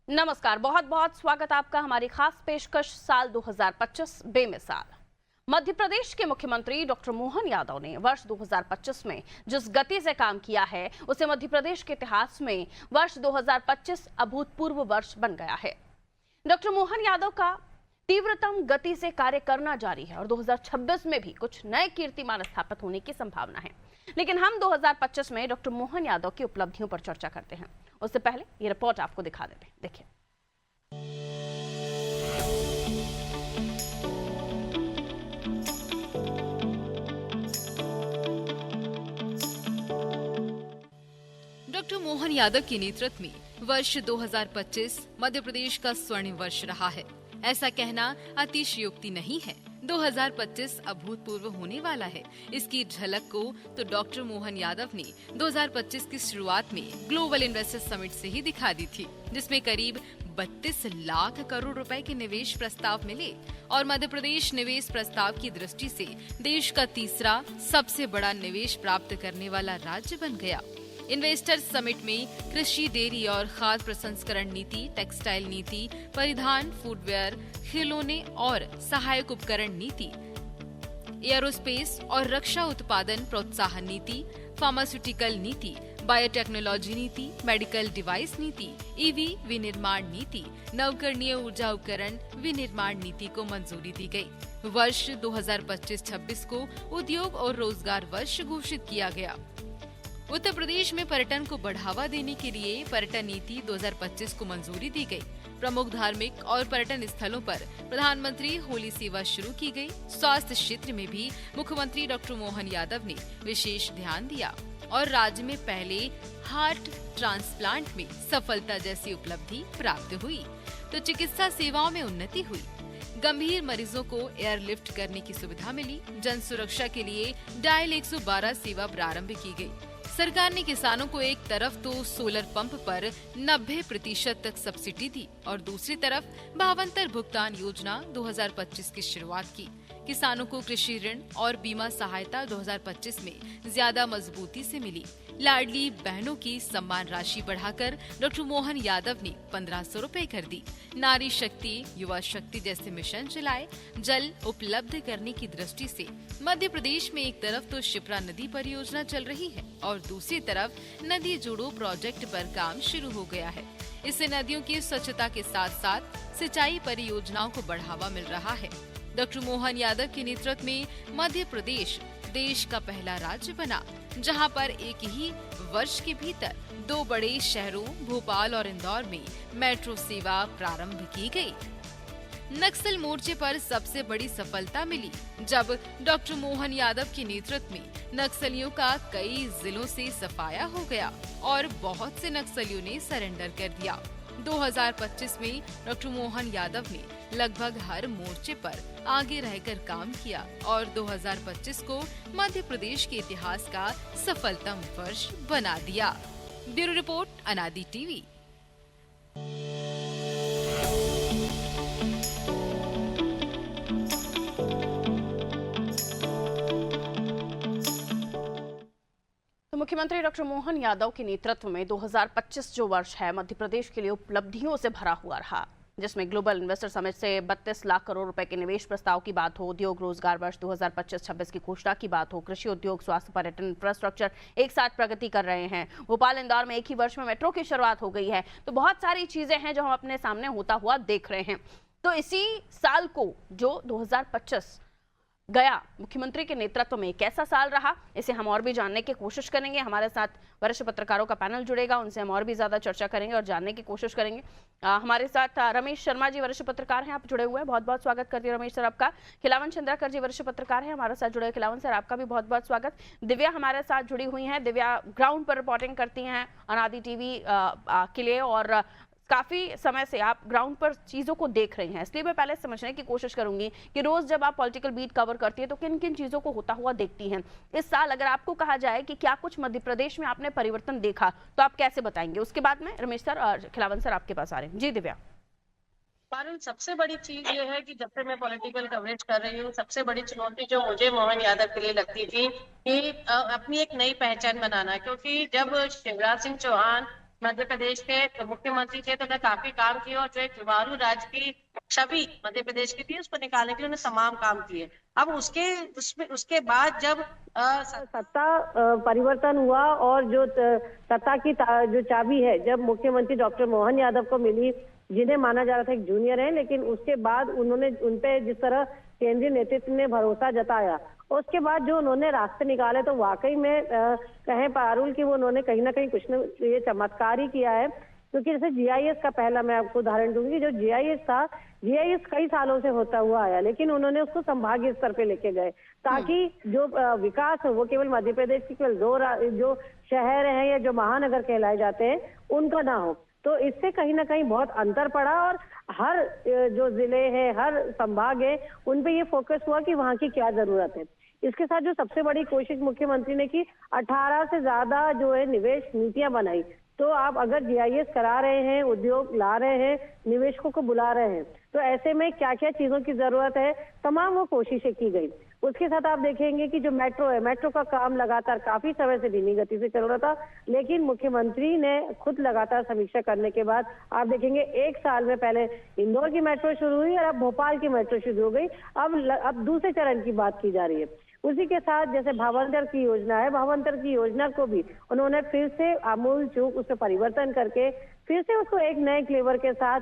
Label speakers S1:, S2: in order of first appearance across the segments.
S1: नमस्कार, बहुत बहुत स्वागत आपका हमारी खास पेशकश साल 2025 बेमिसाल। मध्य प्रदेश के मुख्यमंत्री डॉक्टर मोहन यादव ने वर्ष 2025 में जिस गति से काम किया है उसे मध्य प्रदेश के इतिहास में वर्ष 2025 अभूतपूर्व वर्ष बन गया है। डॉक्टर मोहन यादव का तीव्रतम गति से कार्य करना जारी है और 2026 में भी कुछ नए कीर्तिमान स्थापित होने की संभावना है। लेकिन हम 2025 में डॉक्टर मोहन यादव की उपलब्धियों पर चर्चा करते हैं, उससे पहले ये रिपोर्ट आपको दिखा देते हैं। देखिए।
S2: डॉक्टर मोहन यादव के नेतृत्व में वर्ष 2025 मध्य प्रदेश का स्वर्णिम वर्ष रहा है। ऐसा कहना अतिशयोक्ति नहीं है। 2025 अभूतपूर्व होने वाला है। इसकी झलक को तो डॉक्टर मोहन यादव ने 2025 की शुरुआत में ग्लोबल इन्वेस्टर समिट से ही दिखा दी थी, जिसमें करीब 32 लाख करोड़ रुपए के निवेश प्रस्ताव मिले और मध्य प्रदेश निवेश प्रस्ताव की दृष्टि से देश का तीसरा सबसे बड़ा निवेश प्राप्त करने वाला राज्य बन गया। इन्वेस्टर समिट में कृषि, डेयरी और खाद्य प्रसंस्करण नीति, टेक्सटाइल नीति, परिधान, फूडवेयर, खिलौने और सहायक उपकरण नीति, एयरोस्पेस और रक्षा उत्पादन प्रोत्साहन नीति, फार्मास्यूटिकल नीति, बायोटेक्नोलॉजी नीति, मेडिकल डिवाइस नीति, ईवी विनिर्माण नीति, नवकरणीय ऊर्जा उपकरण विनिर्माण नीति को मंजूरी दी गई। वर्ष 2025-26 को उद्योग और रोजगार वर्ष घोषित किया गया। उत्तर प्रदेश में पर्यटन को बढ़ावा देने के लिए पर्यटन नीति 2025 को मंजूरी दी गई। प्रमुख धार्मिक और पर्यटन स्थलों पर प्रधानमंत्री होली सेवा शुरू की गई। स्वास्थ्य क्षेत्र में भी मुख्यमंत्री डॉक्टर मोहन यादव ने विशेष ध्यान दिया और राज्य में पहले हार्ट ट्रांसप्लांट में सफलता जैसी उपलब्धि प्राप्त हुई, तो चिकित्सा सेवाओं में उन्नति हुई। गंभीर मरीजों को एयरलिफ्ट करने की सुविधा मिली। जन सुरक्षा के लिए डायल 112 सेवा प्रारंभ की गई। सरकार ने किसानों को एक तरफ तो सोलर पंप पर 90% तक सब्सिडी दी और दूसरी तरफ भावांतर भुगतान योजना 2025 की शुरुआत की। किसानों को कृषि ऋण और बीमा सहायता 2025 में ज्यादा मजबूती से मिली। लाडली बहनों की सम्मान राशि बढ़ाकर डॉक्टर मोहन यादव ने 1500 रुपए कर दी। नारी शक्ति, युवा शक्ति जैसे मिशन चलाए। जल उपलब्ध करने की दृष्टि से मध्य प्रदेश में एक तरफ तो शिप्रा नदी परियोजना चल रही है और दूसरी तरफ नदी जोड़ो प्रोजेक्ट पर काम शुरू हो गया है। इससे नदियों की स्वच्छता के साथ साथ सिंचाई परियोजनाओं को बढ़ावा मिल रहा है। डॉक्टर मोहन यादव के नेतृत्व में मध्य प्रदेश देश का पहला राज्य बना, जहां पर एक ही वर्ष के भीतर 2 बड़े शहरों भोपाल और इंदौर में मेट्रो सेवा प्रारंभ की गई। नक्सल मोर्चे पर सबसे बड़ी सफलता मिली जब डॉक्टर मोहन यादव के नेतृत्व में नक्सलियों का कई जिलों से सफाया हो गया और बहुत से नक्सलियों ने सरेंडर कर दिया। 2025 में डॉक्टर मोहन यादव ने लगभग हर मोर्चे पर आगे रहकर काम किया और 2025 को मध्य प्रदेश के इतिहास का सफलतम वर्ष बना दिया। ब्यूरो रिपोर्ट, अनादि टीवी।
S1: तो मुख्यमंत्री डॉक्टर मोहन यादव के नेतृत्व में 2025 जो वर्ष है मध्य प्रदेश के लिए उपलब्धियों से भरा हुआ रहा, जिसमें ग्लोबल इन्वेस्टर समिट से 32 लाख करोड़ रुपए के निवेश प्रस्ताव की बात हो, उद्योग रोजगार वर्ष 2025-26 की घोषणा की बात हो, कृषि उद्योग, स्वास्थ्य, पर्यटन, इंफ्रास्ट्रक्चर एक साथ प्रगति कर रहे हैं। भोपाल इंदौर में एक ही वर्ष में मेट्रो की शुरुआत हो गई है। तो बहुत सारी चीजें हैं जो हम अपने सामने होता हुआ देख रहे हैं। तो इसी साल को जो 2025 गया मुख्यमंत्री के नेतृत्व में कैसा साल रहा, इसे हम और भी जानने की कोशिश करेंगे। हमारे साथ वरिष्ठ पत्रकारों का पैनल जुड़ेगा, उनसे हम और भी ज्यादा चर्चा करेंगे और जानने की कोशिश करेंगे। हमारे साथ रमेश शर्मा जी वरिष्ठ पत्रकार हैं, आप जुड़े हुए हैं, बहुत बहुत स्वागत करती हूँ रमेश सर आपका। खिलावन चंद्राकर जी वरिष्ठ पत्रकार हैं, हमारे साथ जुड़े। खिलावन सर आपका भी बहुत बहुत स्वागत। दिव्या हमारे साथ जुड़ी हुई हैं, दिव्या ग्राउंड पर रिपोर्टिंग करती हैं अनादि टीवी के लिए और काफी समय से आप ग्राउंड पर चीजों को देख रही हैं, इसलिए मैं पहले समझने की कोशिश करूंगी कि रोज जब आप पॉलिटिकल बीट कवर करती है तो किन किन चीजों को होता हुआ देखती हैं। इस साल अगर आपको कहा जाए कि क्या कुछ मध्य प्रदेश में आपने परिवर्तन देखा तो आप कैसे बताएंगे? उसके बाद में रमेश सर और खिलावन सर आपके पास आ रहे हैं। जी दिव्या।
S3: पारुल, सबसे बड़ी चीज ये है कि जब से मैं पॉलिटिकल कवरेज कर रही हूँ, सबसे बड़ी चुनौती जो मुझे मोहन यादव के लिए लगती थी कि अपनी एक नई पहचान बनाना, क्योंकि जब शिवराज सिंह चौहान मध्य प्रदेश के मुख्यमंत्री थे तो उन्होंने काफी काम किए, और जो एक जुझारू राज्य की छवि मध्य प्रदेश की थी उसको निकालने के लिए उन्होंने तमाम काम किए। अब उसके बाद जब सत्ता परिवर्तन हुआ और जो सत्ता की जो चाबी है जब मुख्यमंत्री डॉक्टर मोहन यादव को मिली, जिन्हें माना जा रहा था एक जूनियर है, लेकिन उसके बाद उन्होंने उनपे जिस तरह केंद्रीय नेतृत्व ने भरोसा जताया, उसके बाद जो उन्होंने रास्ते निकाले, तो वाकई में कहें पारुल कि वो उन्होंने कहीं ना कहीं कुछ न ये चमत्कार ही किया है। क्योंकि जैसे जीआईएस का पहला मैं आपको उदाहरण दूंगी, जो जीआईएस था, जीआईएस कई सालों से होता हुआ आया, लेकिन उन्होंने उसको संभागीय स्तर पे लेके गए ताकि जो विकास हो वो केवल मध्य प्रदेश की केवल जो शहर हैं या जो महानगर कहलाए जाते हैं उनका ना हो। तो इससे कहीं ना कहीं बहुत अंतर पड़ा, और हर जो जिले हैं, हर संभाग है, उन पे ये फोकस हुआ कि वहाँ की क्या जरूरत है। इसके साथ जो सबसे बड़ी कोशिश मुख्यमंत्री ने की, 18 से ज्यादा जो है निवेश नीतियां बनाई। तो आप अगर जीआईएस करा रहे हैं, उद्योग ला रहे हैं, निवेशकों को बुला रहे हैं, तो ऐसे में क्या क्या चीजों की जरूरत है, तमाम वो कोशिशें की गई। उसके साथ आप देखेंगे कि जो मेट्रो है, मेट्रो का काम लगातार काफी समय से धीमी गति से चल रहा था, लेकिन मुख्यमंत्री ने खुद लगातार समीक्षा करने के बाद आप देखेंगे 1 साल में पहले इंदौर की मेट्रो शुरू हुई और अब भोपाल की मेट्रो शुरू हो गई। अब दूसरे चरण की बात की जा रही है। उसी के साथ जैसे भावांतर की योजना है, भावांतर की योजना को भी उन्होंने फिर से आमूल चूक उसमें परिवर्तन करके फिर से उसको एक नए फ्लेवर के साथ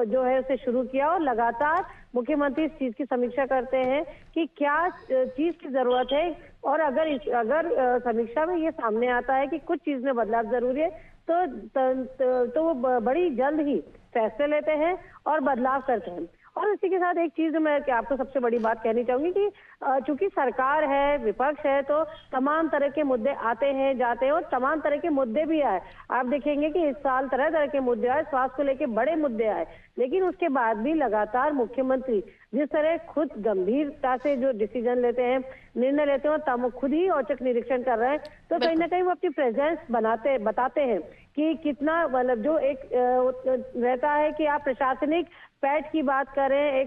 S3: जो है उसे शुरू किया, और लगातार मुख्यमंत्री इस चीज की समीक्षा करते हैं कि क्या चीज की जरूरत है, और अगर समीक्षा में ये सामने आता है कि कुछ चीज में बदलाव जरूरी है, तो वो बड़ी जल्द ही फैसले लेते हैं और बदलाव करते हैं। और इसी के साथ एक चीज मैं आपको सबसे बड़ी बात कहनी चाहूंगी कि चूंकि सरकार है, विपक्ष है, तो तमाम तरह के मुद्दे आते हैं जाते हैं, और तमाम तरह के मुद्दे भी आए। आप देखेंगे कि इस साल तरह तरह के मुद्दे आए, स्वास्थ्य को लेके बड़े मुद्दे आए, लेकिन उसके बाद भी लगातार मुख्यमंत्री जिस तरह खुद गंभीरता से जो डिसीजन लेते हैं, निर्णय लेते हैं, तब खुद ही औचक निरीक्षण कर रहे हैं, तो कहीं ना कहीं वो अपनी प्रेजेंस बताते हैं कि कितना, मतलब जो एक रहता है कि आप प्रशासनिक पैठ की बात करें,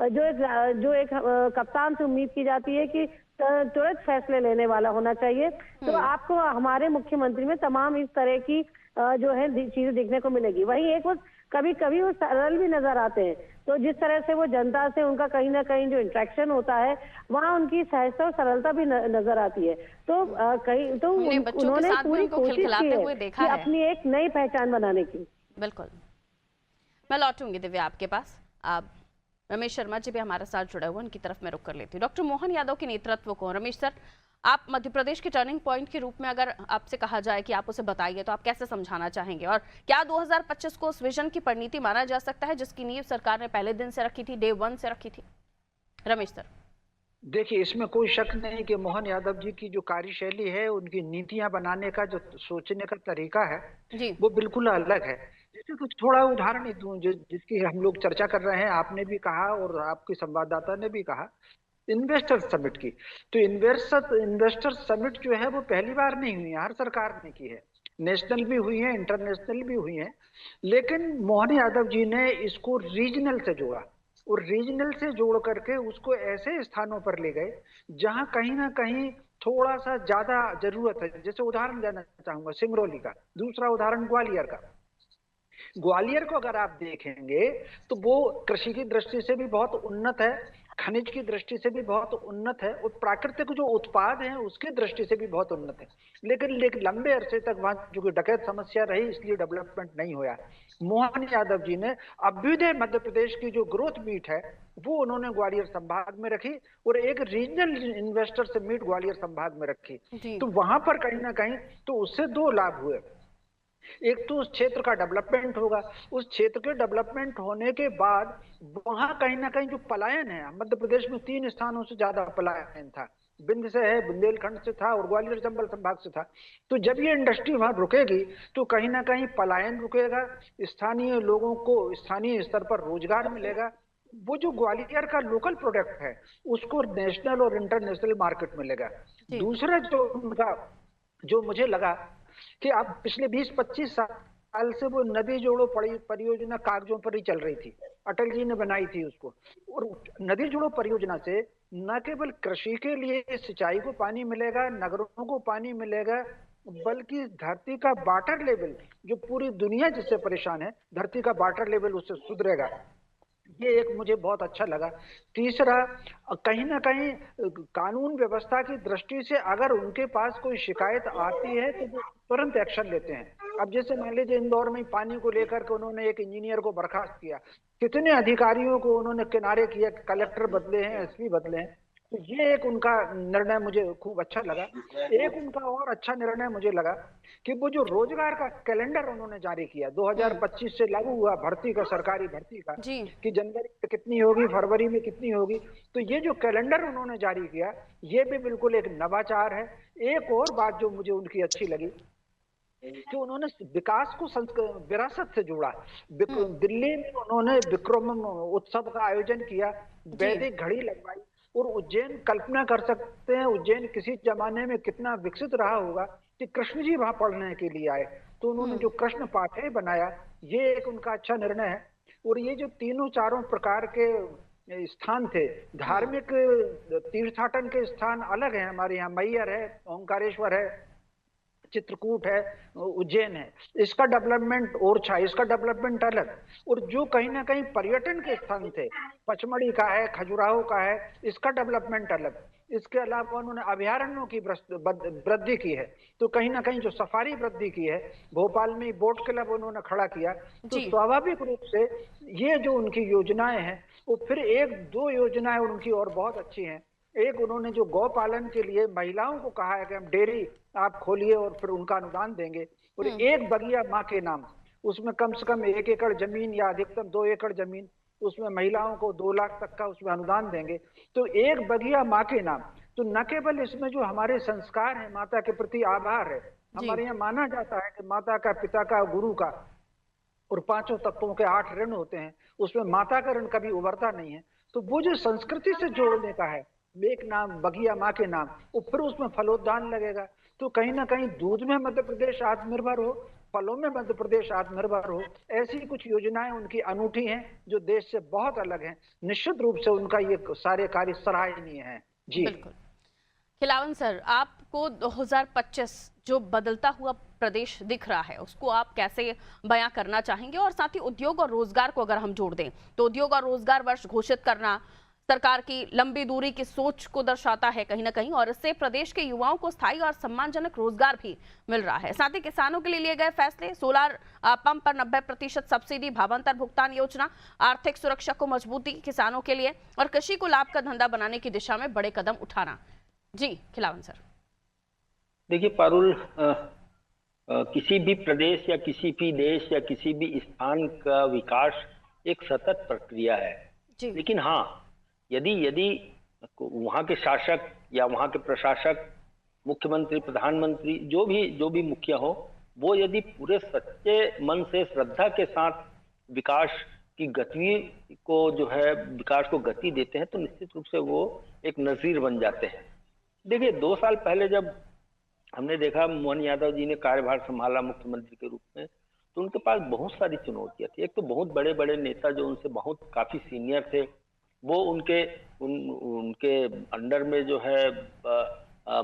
S3: जो एक कप्तान से उम्मीद की जाती है कि तुरंत फैसले लेने वाला होना चाहिए, तो आपको हमारे मुख्यमंत्री में तमाम इस तरह की जो है चीजें देखने को मिलेगी। वहीं एक वो कभी कभी वो सरल भी नजर आते हैं, तो जिस तरह से वो जनता से उनका कहीं ना कहीं जो इंटरेक्शन होता है, वहाँ उनकी सहजता और सरलता भी नजर आती है। तो उन्होंने पूरी कोशिश की है कि अपनी एक नई पहचान बनाने की।
S1: बिल्कुल, मैं लौटूंगी दिव्या आपके पास। आप रमेश शर्मा जी भी हमारे साथ जुड़े हुए, उनकी तरफ मैं रुक कर लेती हूँ। डॉक्टर मोहन यादव के नेतृत्व को, रमेश सर, आप मध्य प्रदेश के टर्निंग पॉइंट के रूप में अगर आपसे कहा जाए कि आप उसे बताइए, तो आप कैसे समझाना चाहेंगे? और क्या 2025 को उस विजन की परिणति माना जा सकता है जिसकी नींव सरकार ने पहले दिन से रखी थी, डे 1 से रखी थी? रमेश सर।
S4: देखिए, इसमें कोई शक नहीं कि मोहन यादव जी की जो कार्यशैली है, उनकी नीतियां बनाने का जो सोचने का तरीका है
S1: जी।
S4: वो बिल्कुल अलग है। जैसे कुछ थोड़ा उदाहरण ही दूं जिसकी हम लोग चर्चा कर रहे हैं, आपने भी कहा और आपके संवाददाता ने भी कहा, इन्वेस्टर समिट की। तो इन्वेस्टर समिट जो है वो पहली बार नहीं हुई है, हर सरकार ने की है, नेशनल भी हुई है, इंटरनेशनल भी हुई है, लेकिन मोहन यादव जी ने इसको रीजनल से जोड़ा, और रीजनल से जोड़ करके उसको ऐसे स्थानों पर ले गए जहां कहीं ना कहीं थोड़ा सा ज्यादा जरूरत है। जैसे उदाहरण देना चाहूंगा सिंगरौली का, दूसरा उदाहरण ग्वालियर का। ग्वालियर को अगर आप देखेंगे तो वो कृषि की दृष्टि से भी बहुत उन्नत है, खनिज की दृष्टि से भी बहुत उन्नत है, और प्राकृतिक जो उत्पाद हैं उसकी दृष्टि से भी बहुत उन्नत है। लेकिन लंबे अरसे तक वहां जो डकैत समस्या रही, इसलिए डेवलपमेंट नहीं हुआ। मोहन यादव जी ने अभ्युदय मध्य प्रदेश की जो ग्रोथ मीट है वो उन्होंने ग्वालियर संभाग में रखी, और एक रीजनल इन्वेस्टर से मीट ग्वालियर संभाग में रखी। तो वहां पर कहीं ना कहीं तो उससे दो लाभ हुए। एक तो उस क्षेत्र का डेवलपमेंट होगा, उस क्षेत्र के डेवलपमेंट होने के बाद वहां कहीं ना कहीं जो पलायन है, मध्य प्रदेश में 3 स्थानों से ज्यादा पलायन था, बिंद से है, बुंदेलखंड से था, और ग्वालियर चंबल संभाग से था। तो जब ये इंडस्ट्री वहां रुकेगी तो कहीं ना कहीं पलायन रुकेगा, स्थानीय लोगों को स्थानीय स्तर पर रोजगार मिलेगा, वो जो ग्वालियर का लोकल प्रोडक्ट है उसको नेशनल और इंटरनेशनल मार्केट मिलेगा। दूसरा जो उनका जो मुझे लगा कि अब पिछले 20-25 साल से वो नदी जोड़ो परियोजना कागजों पर ही चल रही थी, अटल जी ने बनाई थी उसको, और नदी जोड़ो परियोजना से न केवल कृषि के लिए सिंचाई को पानी मिलेगा, नगरों को पानी मिलेगा, बल्कि धरती का वाटर लेवल, जो पूरी दुनिया जिससे परेशान है, धरती का वाटर लेवल उससे सुधरेगा। ये एक मुझे बहुत अच्छा लगा। तीसरा, कहीं ना कहीं कानून व्यवस्था की दृष्टि से अगर उनके पास कोई शिकायत आती है तो वो तुरंत एक्शन लेते हैं। अब जैसे मान लीजिए इंदौर में पानी को लेकर के उन्होंने एक इंजीनियर को बर्खास्त किया, कितने अधिकारियों को उन्होंने किनारे किया, कलेक्टर बदले हैं, एसपी बदले हैं। तो ये एक उनका निर्णय मुझे खूब अच्छा लगा। एक उनका और अच्छा निर्णय मुझे लगा कि वो जो रोजगार का कैलेंडर उन्होंने जारी किया 2025 से लागू हुआ भर्ती का, सरकारी भर्ती का,
S1: जी।
S4: कि जनवरी में कितनी होगी, फरवरी में कितनी होगी। तो ये जो कैलेंडर उन्होंने जारी किया, ये भी बिल्कुल एक नवाचार है। एक और बात जो मुझे उनकी अच्छी लगी कि उन्होंने विकास को विरासत से जोड़ा। दिल्ली में उन्होंने विक्रम उत्सव का आयोजन किया, वैदिक घड़ी लगवाई। और उज्जैन, कल्पना कर सकते हैं उज्जैन किसी जमाने में कितना विकसित रहा होगा कि कृष्ण जी वहां पढ़ने के लिए आए, तो उन्होंने जो कृष्ण पाठे बनाया, ये एक उनका अच्छा निर्णय है। और ये जो तीनों चारों प्रकार के स्थान थे, धार्मिक तीर्थाटन के स्थान अलग है, हमारे यहाँ मैहर है, ओंकारेश्वर है, चित्रकूट है, उज्जैन है, इसका डेवलपमेंट ओरछा, इसका डेवलपमेंट अलग। और जो कहीं ना कहीं पर्यटन के स्थान थे, पचमढ़ी का है, खजुराहो का है, इसका डेवलपमेंट अलग। इसके अलावा उन्होंने अभयारण्यों की वृद्धि की है, तो कहीं ना कहीं जो सफारी वृद्धि की है, भोपाल में बोट क्लब उन्होंने खड़ा किया। तो स्वाभाविक रूप से ये जो उनकी योजनाएं हैं, वो फिर एक दो योजनाएं उनकी और बहुत अच्छी हैं। एक, उन्होंने जो गौ पालन के लिए महिलाओं को कहा है कि हम डेयरी आप खोलिए और फिर उनका अनुदान देंगे। और एक बगिया माँ के नाम, उसमें कम से कम 1 एकड़ जमीन या अधिकतम 2 एकड़ जमीन, उसमें महिलाओं को 2 लाख तक का उसमें अनुदान देंगे। तो एक बगिया माँ के नाम, तो न केवल इसमें जो हमारे संस्कार है, माता के प्रति आभार है, हमारे यहाँ माना जाता है कि माता का, पिता का, गुरु का और 5 तत्वों के 8 ऋण होते हैं, उसमें माता का ऋण कभी उभरता नहीं है। तो वो जो संस्कृति से जोड़ने का है, एक नाम बगिया माँ के नाम, और फिर उसमें फलोद्यान लगेगा। तो कहीं ना कहीं दूध में मध्य प्रदेश आत्मनिर्भर हो, फलों में मध्य प्रदेश आत्मनिर्भर हो, ऐसी कुछ योजनाएं उनकी अनूठी हैं जो देश से बहुत अलग हैं। निश्चित रूप से उनका ये सारे कार्य सराहनीय हैं। जी
S1: बिल्कुल। खिलावन सर, आपको 2025 जो बदलता हुआ प्रदेश दिख रहा है, उसको आप कैसे बयां करना चाहेंगे? और साथ ही उद्योग और रोजगार को अगर हम जोड़ दें तो उद्योग और रोजगार वर्ष घोषित करना सरकार की लंबी दूरी की सोच को दर्शाता है कहीं ना कहीं, और इससे प्रदेश के युवाओं को स्थायी और सम्मानजनक रोजगार भी मिल रहा है। साथ ही किसानों के लिए लिए गए फैसले, सोलर पंप पर 90% सब्सिडी, भावांतर भुगतान योजना, आर्थिक सुरक्षा को मजबूती किसानों के लिए, और कृषि को लाभ का धंधा बनाने की दिशा में बड़े कदम उठाना। जी खिलावन सर।
S5: देखिए पारुल, किसी भी प्रदेश या किसी भी देश या किसी भी स्थान का विकास एक सतत प्रक्रिया है। लेकिन हाँ, यदि वहाँ के शासक या वहाँ के प्रशासक, मुख्यमंत्री, प्रधानमंत्री, जो भी मुखिया हो, वो यदि पूरे सच्चे मन से, श्रद्धा के साथ विकास की गति को जो है, विकास को गति देते हैं, तो निश्चित रूप से वो एक नजीर बन जाते हैं। देखिए 2 साल पहले जब हमने देखा मोहन यादव जी ने कार्यभार संभाला मुख्यमंत्री के रूप में, तो उनके पास बहुत सारी चुनौतियां थी। एक तो बहुत बड़े बड़े नेता जो उनसे बहुत काफी सीनियर थे, वो उनके अंडर में जो है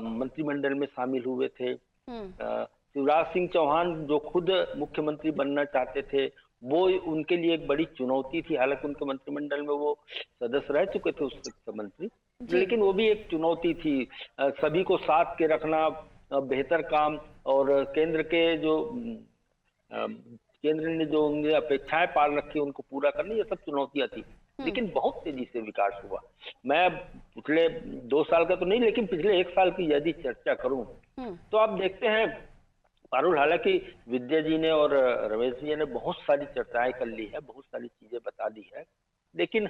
S5: मंत्रिमंडल में शामिल हुए थे। शिवराज सिंह चौहान जो खुद मुख्यमंत्री बनना चाहते थे, वो उनके लिए एक बड़ी चुनौती थी। हालांकि उनके मंत्रिमंडल में वो सदस्य रह चुके थे, उस मंत्री, लेकिन वो भी एक चुनौती थी। सभी को साथ के रखना, बेहतर काम, और केंद्र ने जो उनकी अपेक्षाएं पाल रखी उनको पूरा करना, ये सब चुनौतियां थी। लेकिन बहुत तेजी से विकास हुआ। मैं पिछले 2 साल का तो नहीं, लेकिन पिछले 1 साल की यदि चर्चा करूं तो आप देखते हैं पारुल, हालांकि विद्या जी ने और रमेश जी ने बहुत सारी चर्चाएं कर ली है, बहुत सारी चीजें बता दी है, लेकिन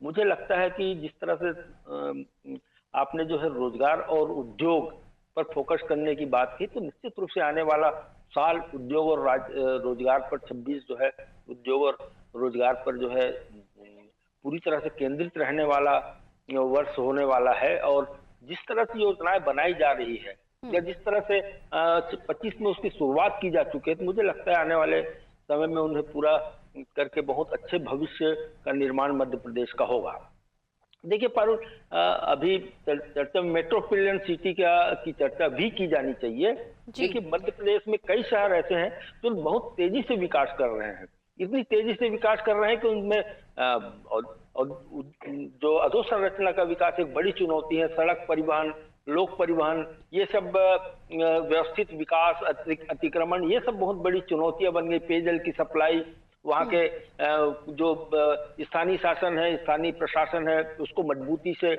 S5: मुझे लगता है कि जिस तरह से आपने जो है रोजगार और उद्योग पर फोकस करने की बात की, तो निश्चित रूप से आने वाला साल उद्योग और रोजगार पर 26 जो है उद्योग और रोजगार पर जो है पूरी तरह से केंद्रित रहने वाला वर्ष होने वाला है। और जिस तरह से योजनाएं बनाई जा रही है या जिस तरह से 25 में उसकी शुरुआत की जा चुकी है, तो मुझे लगता है आने वाले समय में उन्हें पूरा करके बहुत अच्छे भविष्य का निर्माण मध्य प्रदेश का होगा। देखिए पारुल, अभी चर्चा मेट्रोपॉलिटन सिटी की चर्चा भी की जानी चाहिए। देखिए मध्य प्रदेश में कई शहर ऐसे हैं जो बहुत तेजी से विकास कर रहे हैं, इतनी तेजी से विकास कर रहे हैं कि उनमें जो अधोसंरचना का विकास एक बड़ी चुनौती है। सड़क परिवहन, लोक परिवहन, ये सब व्यवस्थित विकास, अतिक्रमण, ये सब बहुत बड़ी चुनौतियां बन गई। पेयजल की सप्लाई, वहाँ के जो स्थानीय शासन है, स्थानीय प्रशासन है, उसको मजबूती से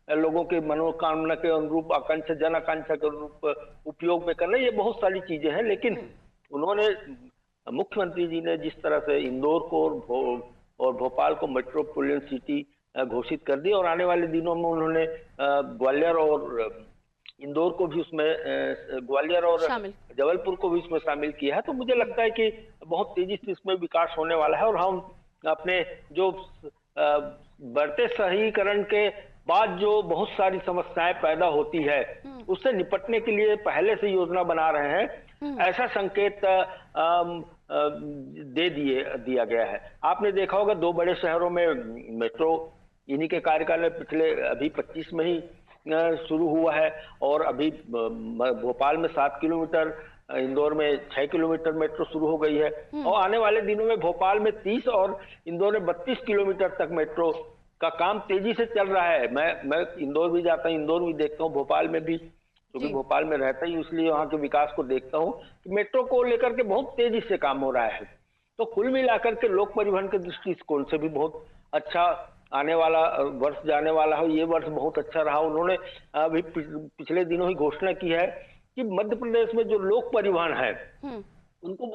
S5: लोगों के मनोकामना के अनुरूप, आकांक्षा, जन आकांक्षा के अनुरूप उपयोग में करना, ये बहुत सारी चीजें हैं। लेकिन उन्होंने, मुख्यमंत्री जी ने जिस तरह से इंदौर को और भोपाल को मेट्रोपॉलिटन सिटी घोषित कर दी, और आने वाले दिनों में उन्होंने ग्वालियर और इंदौर को भी उसमें, ग्वालियर और जबलपुर को भी इसमें शामिल किया है, तो मुझे लगता है कि बहुत तेजी से इसमें विकास होने वाला है। और हम अपने जो बढ़ते शहरीकरण के बाद जो बहुत सारी समस्याएं पैदा होती है, उससे निपटने के लिए पहले से योजना बना रहे हैं, ऐसा संकेत दिया गया है। आपने देखा होगा 2 बड़े शहरों में मेट्रो इन्हीं के कार्यकाल में पिछले अभी 25 में ही शुरू हुआ है, और अभी भोपाल में 7 किलोमीटर, इंदौर में 6 किलोमीटर मेट्रो शुरू हो गई है, और आने वाले दिनों में भोपाल में 30 और इंदौर में 32 किलोमीटर तक मेट्रो का काम तेजी से चल रहा है। मैं इंदौर भी जाता हूँ, इंदौर भी देखता हूँ, भोपाल में भी, क्योंकि भोपाल में रहता ही, इसलिए वहाँ के विकास को देखता हूँ कि मेट्रो को लेकर के बहुत तेजी से काम हो रहा है। तो कुल मिलाकर के लोक परिवहन के दृष्टिकोण से भी बहुत अच्छा आने वाला वर्ष जाने वाला है। ये वर्ष बहुत अच्छा रहा। उन्होंने अभी पिछले दिनों ही घोषणा की है कि मध्य प्रदेश में जो लोक परिवहन है उनको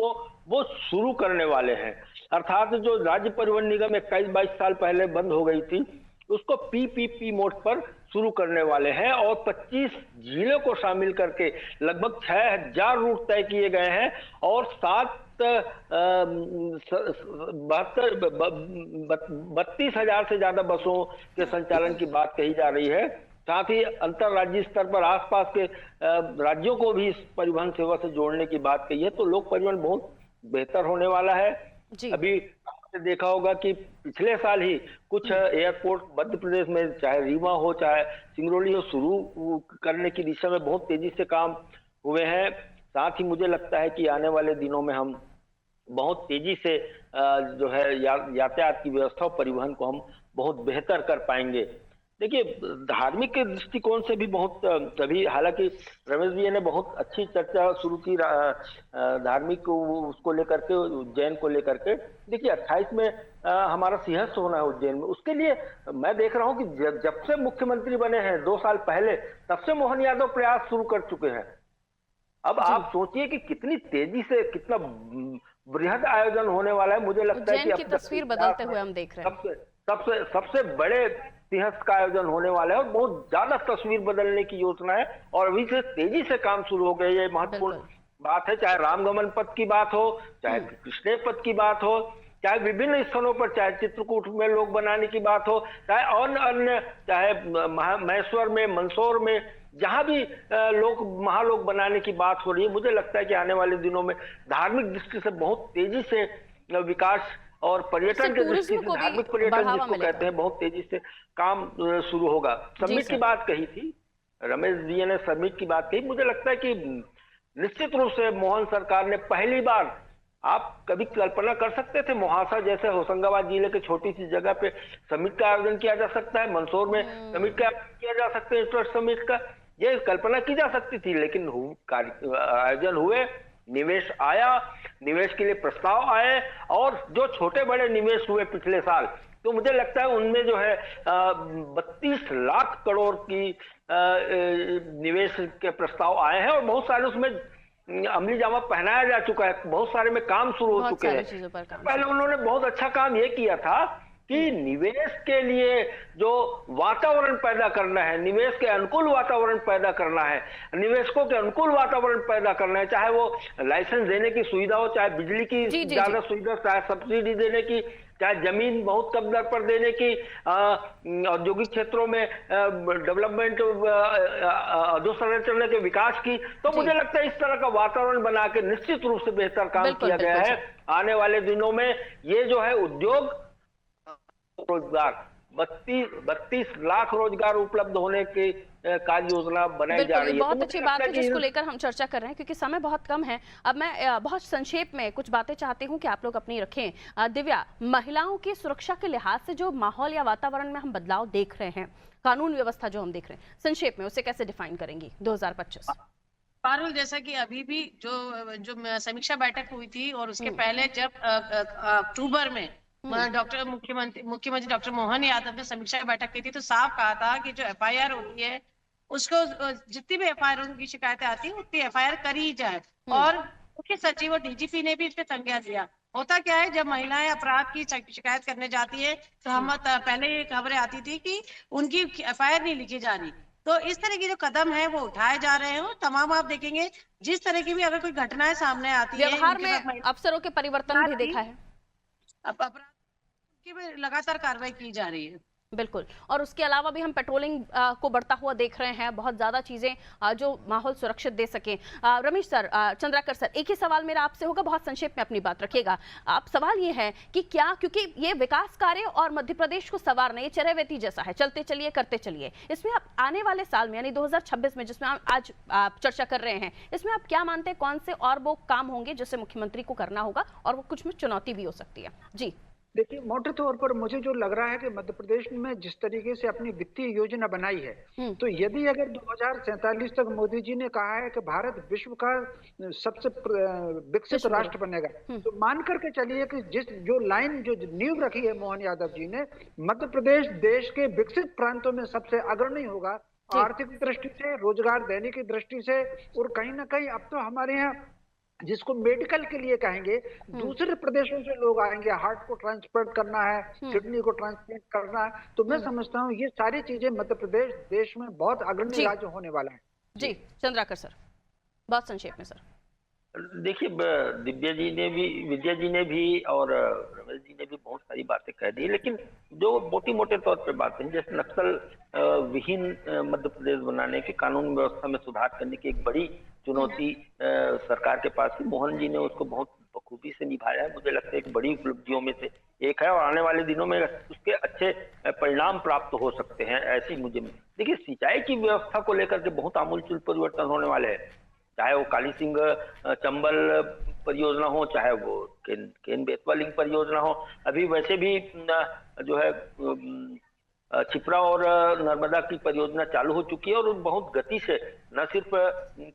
S5: वो शुरू करने वाले हैं। अर्थात जो राज्य परिवहन निगम 21-22 साल पहले बंद हो गई थी, उसको पीपीपी मोड पर शुरू करने वाले हैं, और 25 जिलों को शामिल करके लगभग 6000 रूट तय किए गए हैं, और 32,000 से ज्यादा बसों के संचालन की बात कही जा रही है। साथ ही अंतरराज्यीय स्तर पर आसपास के राज्यों को भी इस परिवहन सेवा से जोड़ने की बात कही है। तो लोक परिवहन बहुत बेहतर होने वाला है। अभी आपने देखा होगा कि पिछले साल ही कुछ एयरपोर्ट मध्य प्रदेश में, चाहे रीवा हो चाहे सिंगरौली हो, शुरू करने की दिशा में बहुत तेजी से काम हुए हैं। साथ ही मुझे लगता है कि आने वाले दिनों में हम बहुत तेजी से जो है यातायात की व्यवस्था और परिवहन को हम बहुत बेहतर कर पाएंगे। देखिए धार्मिक के दृष्टिकोण से भी बहुत, अभी हालांकि रमेश जी ने बहुत अच्छी चर्चा शुरू की धार्मिक उसको लेकर के, उज्जैन को लेकर के। देखिए 28 में हमारा सिंहस्थ होना है उज्जैन में, उसके लिए मैं देख रहा हूं कि जब से मुख्यमंत्री बने हैं 2 साल पहले, तब से मोहन यादव प्रयास शुरू कर चुके हैं। अब आप सोचिए कि कितनी तेजी से, कितना बृहद आयोजन होने वाला है। मुझे लगता है कि
S1: उज्जैन की तस्वीर बदलते हुए हम देख रहे हैं।
S5: सबसे बड़े सिंहस्थ का आयोजन होने वाला है, और बहुत ज्यादा तस्वीर बदलने की योजना है, और अभी से तेजी से काम शुरू हो गया। ये महत्वपूर्ण बात है। चाहे रामगमन पथ की बात हो, चाहे कृष्ण पथ की बात हो, चाहे विभिन्न स्थानों पर, चाहे चित्रकूट में लोक बनाने की बात हो, चाहे अन्य, चाहे महेश्वर में, मंदसौर में, जहां भी महालोक बनाने की बात हो रही है, मुझे लगता है कि आने वाले दिनों में धार्मिक दृष्टि से बहुत तेजी से विकास और पर्यटन के दृष्टि से, धार्मिक पर्यटन जिसको कहते हैं, बहुत तेजी से काम शुरू होगा। समिट की बात कही थी रमेश जी ने, समिट की बात कही। मुझे लगता है कि निश्चित रूप से मोहन सरकार ने पहली बार, आप कभी कल्पना कर सकते थे मोहासा जैसे होशंगाबाद जिले के छोटी सी जगह पे समिट का आयोजन किया जा सकता है, मंदसौर में समिट का किया जा सकता है, इंटरेस्ट समिट का, ये कल्पना की जा सकती थी। लेकिन आयोजन हुए, निवेश आया, निवेश के लिए प्रस्ताव आए, और जो छोटे बड़े निवेश हुए पिछले साल, तो मुझे लगता है उनमें जो है 32 लाख करोड़ की निवेश के प्रस्ताव आए हैं, और बहुत सारे उसमें अमली जामा पहनाया जा चुका है, बहुत सारे में काम शुरू हो चुके हैं। पहले उन्होंने बहुत अच्छा काम ये किया था कि निवेश के लिए जो वातावरण पैदा करना है, निवेश के अनुकूल वातावरण पैदा करना है, निवेशकों के अनुकूल वातावरण पैदा करना है, चाहे वो लाइसेंस देने की सुविधा हो, चाहे बिजली की ज्यादा सुविधा, चाहे सब्सिडी देने की, चाहे जमीन बहुत कम दर पर देने की, औद्योगिक क्षेत्रों में डेवलपमेंट, अधोसंरचना के विकास की। तो मुझे लगता है इस तरह का वातावरण बना के निश्चित रूप से बेहतर काम किया गया है। आने वाले दिनों में ये जो है उद्योग, रोजगार, 32 लाख रोजगार उपलब्ध होने की कार्य योजना बनाई जा रही है।
S1: बहुत अच्छी बात है जिसको लेकर हम चर्चा कर रहे हैं, क्योंकि समय बहुत कम है। अब मैं बहुत संक्षेप में कुछ बातें चाहती हूं कि आप लोग अपनी रखें। दिव्या, महिलाओं की सुरक्षा के लिहाज से जो माहौल या वातावरण में हम बदलाव देख रहे हैं, कानून व्यवस्था जो हम देख रहे हैं, संक्षेप में उसे कैसे डिफाइन करेंगी 2025?
S3: पारुल, जैसा कि अभी भी जो समीक्षा बैठक हुई थी और उसके पहले जब अक्टूबर में मुख्यमंत्री डॉक्टर मोहन यादव ने समीक्षा बैठक की थी, तो साफ कहा था कि जो एफआईआर होती है उसको, जितनी भी एफआईआर की शिकायतें आती है उतनी एफआईआर करी जाए। और मुख्य सचिव और डीजीपी ने भी इस पे संज्ञान लिया। होता क्या है, जब महिलाएं अपराध की शिकायत करने जाती है तो हम पहले ये खबरें आती थी कि उनकी एफआईआर नहीं लिखी जा रही। तो इस तरह की जो कदम है वो उठाए जा रहे हैं। तमाम आप देखेंगे जिस तरह की भी अगर कोई घटनाएं सामने आती है,
S1: व्यवहार में अफसरों के परिवर्तन भी देखा है,
S3: अपराध की भी लगातार कार्रवाई की जा रही है।
S1: बिल्कुल। और उसके अलावा भी हम पेट्रोलिंग को बढ़ता हुआ देख रहे हैं, बहुत ज्यादा चीजें जो माहौल सुरक्षित दे सके। रमेश सर, चंद्राकर सर, एक ही सवाल मेरा आपसे होगा, बहुत संक्षेप में अपनी बात रखिएगा। आप सवाल ये है कि क्या, क्योंकि ये विकास कार्य और मध्य प्रदेश को संवारना ये चरैवेती जैसा है, चलते चलिए करते चलिए, इसमें आप आने वाले साल में यानी 2026 में जिसमें आज आप चर्चा कर रहे हैं, इसमें आप क्या मानते हैं कौन से और वो काम होंगे जिससे मुख्यमंत्री को करना होगा और वो कुछ में चुनौती भी हो सकती है? जी
S4: देखिए, मोटे तौर पर मुझे जो लग रहा है कि मध्य प्रदेश में जिस तरीके से अपनी वित्तीय योजना बनाई है, तो यदि अगर 2047 तक मोदी जी ने कहा है कि भारत विश्व का सबसे विकसित राष्ट्र बनेगा, तो मान करके चलिए कि जो लाइन जो नींव रखी है मोहन यादव जी ने, मध्य प्रदेश देश के विकसित प्रांतों में सबसे अग्रणी होगा, आर्थिक दृष्टि से, रोजगार देने की दृष्टि से, और कहीं ना कहीं अब तो हमारे यहाँ जिसको मेडिकल के लिए कहेंगे, दूसरे प्रदेशों से लोग आएंगे, हार्ट को ट्रांसप्लांट करना है, किडनी को ट्रांसप्लांट करना है। तो मैं समझता हूँ ये सारी चीजें मध्य प्रदेश देश में बहुत अग्रणी राज्य होने वाला है।
S1: जी चंद्राकर सर, बहुत संक्षेप में सर।
S5: देखिए, विद्या जी ने भी और रमेश जी ने भी बहुत सारी बातें कह दी, लेकिन जो मोटे तौर पे बातें हैं, जैसे नक्सल विहीन मध्य प्रदेश बनाने की, कानून व्यवस्था में सुधार करने की एक बड़ी चुनौती सरकार के पास थी। मोहन जी ने उसको बहुत बखूबी से निभाया है, मुझे लगता है एक बड़ी उपलब्धियों में से एक है, और आने वाले दिनों में उसके अच्छे परिणाम प्राप्त हो सकते हैं, ऐसी मुझे। देखिए, सिंचाई की व्यवस्था को लेकर के बहुत आमूलचूल परिवर्तन होने वाले हैं, चाहे वो काली सिंह चंबल परियोजना हो, चाहे वो केन बेतवा लिंक परियोजना हो। अभी वैसे भी जो है छिपरा और नर्मदा की परियोजना चालू हो चुकी है, और बहुत गति से न सिर्फ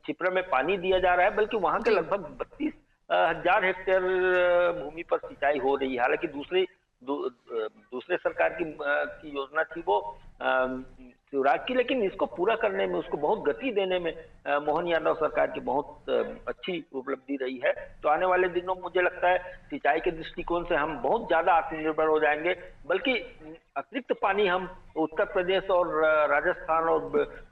S5: छिपरा में पानी दिया जा रहा है, बल्कि वहां के लगभग 32,000 हेक्टेयर भूमि पर सिंचाई हो रही है। हालांकि दूसरे सरकार की योजना थी वो शिवराज की, लेकिन इसको पूरा करने में, उसको बहुत गति देने में मोहन यादव सरकार की बहुत अच्छी उपलब्धि रही है। तो आने वाले दिनों में मुझे लगता है सिंचाई के दृष्टिकोण से हम बहुत ज्यादा आत्मनिर्भर हो जाएंगे, बल्कि अतिरिक्त पानी हम उत्तर प्रदेश और राजस्थान और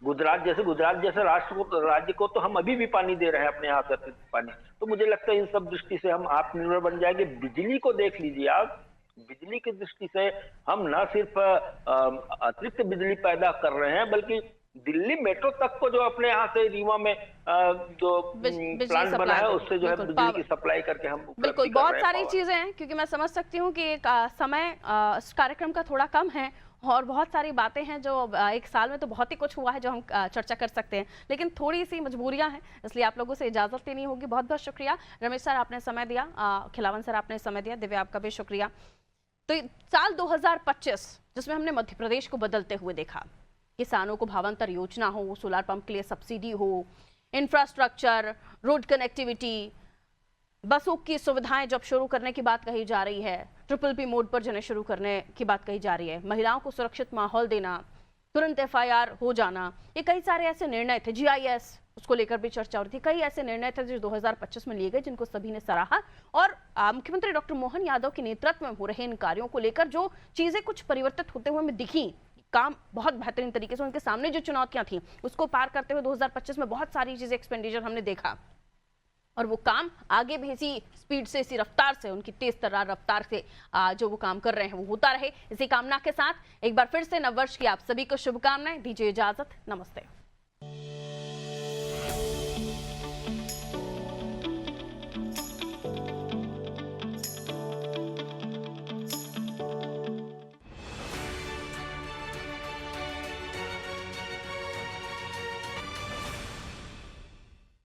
S5: गुजरात जैसे राज्य को तो हम अभी भी पानी दे रहे हैं अपने यहाँ से, अतिरिक्त पानी। तो मुझे लगता है इन सब दृष्टि से हम आत्मनिर्भर बन जाएंगे। बिजली को देख लीजिए आप, बिजली की दृष्टि से हम न सिर्फ अतिरिक्त बिजली पैदा कर रहे हैं, बल्कि दिल्ली मेट्रो तक को जो अपने यहाँ से रीवा में जो प्लांट बना है, उससे जो है बिजली की सप्लाई करके हम
S1: बिल्कुल बहुत सारी चीजें हैं, क्योंकि मैं समझ सकती हूँ कि एक समय इस कार्यक्रम का थोड़ा कम है और बहुत सारी बातें हैं जो एक साल में तो बहुत ही कुछ हुआ है जो हम चर्चा कर सकते हैं, लेकिन थोड़ी सी मजबूरियां हैं, इसलिए आप लोगों से इजाजत लेनी होगी। बहुत बहुत शुक्रिया रमेश सर, आपने समय दिया, खिलावन सर आपने समय दिया, दिव्या आपका भी शुक्रिया। तो साल 2025 जिसमें हमने मध्य प्रदेश को बदलते हुए देखा, किसानों को भावांतर योजना हो, सोलर पंप के लिए सब्सिडी हो, इंफ्रास्ट्रक्चर, रोड कनेक्टिविटी, बसों की सुविधाएं जब शुरू करने की बात कही जा रही है, ट्रिपल पी मोड पर जिन्हें शुरू करने की बात कही जा रही है, महिलाओं को सुरक्षित माहौल देना, तुरंत एफआईआर हो जाना, ये कई सारे ऐसे निर्णय थे। जीआईएस उसको लेकर भी चर्चा हो रही थी, कई ऐसे निर्णय थे जो 2025 में लिए गए जिनको सभी ने सराहा, और मुख्यमंत्री डॉक्टर मोहन यादव के नेतृत्व में हो रहे इन कार्यों को लेकर जो चीजें कुछ परिवर्तित होते हुए हमें दिखी, काम बहुत बेहतरीन तरीके से, उनके सामने जो चुनौतियां थी उसको पार करते हुए 2025 में बहुत सारी चीजें एक्सपेंडिचर हमने देखा, और वो काम आगे भी इसी स्पीड से, इसी रफ्तार से, उनकी तेज तर्रार रफ्तार से जो वो काम कर रहे हैं वो होता रहे। इसी कामना के साथ एक बार फिर से नववर्ष की आप सभी को शुभकामनाएं, दीजिए इजाजत, नमस्ते।